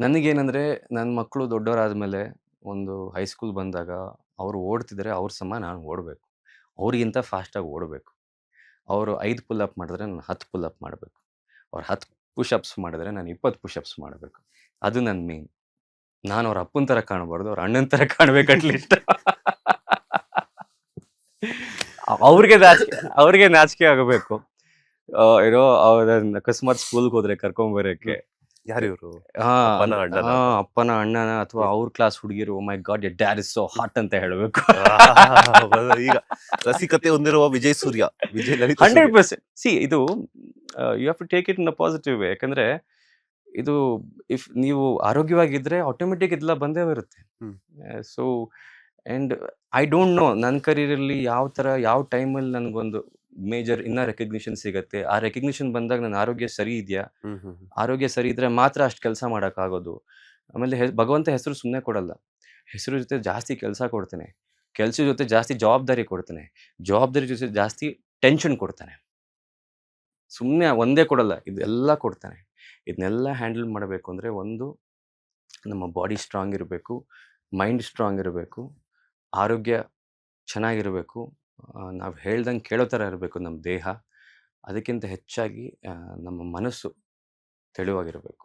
ನನಗೇನಂದ್ರೆ ನನ್ನ ಮಕ್ಕಳು ದೊಡ್ಡವರಾದ್ಮೇಲೆ ಒಂದು ಹೈಸ್ಕೂಲ್ ಬಂದಾಗ ಅವ್ರು ಓಡ್ತಿದ್ರೆ ಅವ್ರ ಸಮ ನಾನು ಓಡಬೇಕು. ಅವ್ರಿಗಿಂತ ಫಾಸ್ಟಾಗಿ ಓಡಬೇಕು. ಅವರು 5 ಪುಲ್ ಅಪ್ ಮಾಡಿದ್ರೆ ನಾನು 10 ಪುಲ್ ಅಪ್ ಮಾಡಬೇಕು. ಅವ್ರು 10 ಪುಶ್ ಅಪ್ಸ್ ಮಾಡಿದ್ರೆ ನಾನು 20 ಪುಶ್ ಅಪ್ಸ್ ಮಾಡಬೇಕು. ಅದು ನನ್ನ ಮೇನ್. ನಾನು ಅವ್ರ ಅಪ್ಪನ ಥರ ಕಾಣಬಾರ್ದು. ಅವ್ರ ಅಣ್ಣನ ಥರ ಕಾಣ್ಬೇಕು ಅಟ್‌ಲೀಸ್ಟ್. ಅವ್ರಿಗೆ ನಾಚಿಕೆ ಆಗಬೇಕು. ಅವ್ರನ್ನ ಅಕಸ್ಮಾತ್ ಸ್ಕೂಲ್‌ಗೆ ಹೋದ್ರೆ ಕರ್ಕೊಂಬರಕ್ಕೆ. ಯಾರಿವ್ರು? ಹಾ, ಅಪ್ಪನ ಅಣ್ಣನಾ? ಅಪ್ಪನ ಅಣ್ಣನ ಅಥವಾ ಅವ್ರ ಕ್ಲಾಸ್ ಹುಡುಗಿರು ಮೈ ಗಾಡ್ ಯರ್ ಡ್ಯಾಡ್ ಇಸ್ ಸೋ ಹಾಟ್ ಅಂತ ಹೇಳಬೇಕು. ಈಗ ರಸಿಕತೆ ಹೊಂದಿರುವ ವಿಜಯ್ ಸೂರ್ಯ, ವಿಜಯ್ ಲಲಿತಾ ಸೂರ್ಯ. 100% ಸಿ ಇದು you have to take it in a positive way. ಯಾಕಂದ್ರೆ ಇದು ಇಫ್ ನೀವು ಆರೋಗ್ಯವಾಗಿದ್ರೆ ಆಟೋಮೆಟಿಕ್ ಇದೆಲ್ಲ ಬಂದೇ ಬರುತ್ತೆ. Hmm. So and I don't know ನನ್ನ ಕರಿಯರಲ್ಲಿ ಯಾವ ಟೈಮಲ್ಲಿ ನನಗೊಂದು ಮೇಜರ್ ಇನ್ನ ರೆಕಗ್ನಿಷನ್ ಸಿಗತ್ತೆ. ಆ ರೆಕಗ್ನಿಷನ್ ಬಂದಾಗ ನನ್ನ ಆರೋಗ್ಯ ಸರಿ ಇದೆಯಾ? ಆರೋಗ್ಯ ಸರಿ ಇದ್ರೆ ಮಾತ್ರ ಅಷ್ಟು ಕೆಲಸ ಮಾಡೋಕ್ಕಾಗೋದು. ಆಮೇಲೆ ಭಗವಂತ ಹೆಸರು ಸುಮ್ಮನೆ ಕೊಡಲ್ಲ. ಹೆಸರು ಜೊತೆ ಜಾಸ್ತಿ ಕೆಲಸ ಕೊಡ್ತಾನೆ. ಕೆಲಸದ ಜೊತೆ ಜಾಸ್ತಿ ಜವಾಬ್ದಾರಿ ಕೊಡ್ತಾನೆ. ಜವಾಬ್ದಾರಿ ಜೊತೆ ಜಾಸ್ತಿ ಟೆನ್ಷನ್ ಕೊಡ್ತಾನೆ. ಸುಮ್ಮನೆ ಒಂದೇ ಕೊಡಲ್ಲ, ಇದೆಲ್ಲ ಕೊಡ್ತಾನೆ. ಇದನ್ನೆಲ್ಲ ಹ್ಯಾಂಡಲ್ ಮಾಡಬೇಕು ಅಂದರೆ ಒಂದು ನಮ್ಮ ಬಾಡಿ ಸ್ಟ್ರಾಂಗ್ ಇರಬೇಕು, ಮೈಂಡ್ ಸ್ಟ್ರಾಂಗ್ ಇರಬೇಕು, ಆರೋಗ್ಯ ಚೆನ್ನಾಗಿರಬೇಕು, ನಾವು ಹೇಳ್ದಂಗೆ ಕೇಳೋ ಥರ ಇರಬೇಕು ನಮ್ಮ ದೇಹ. ಅದಕ್ಕಿಂತ ಹೆಚ್ಚಾಗಿ ನಮ್ಮ ಮನಸ್ಸು ತೆಳುವಾಗಿರಬೇಕು.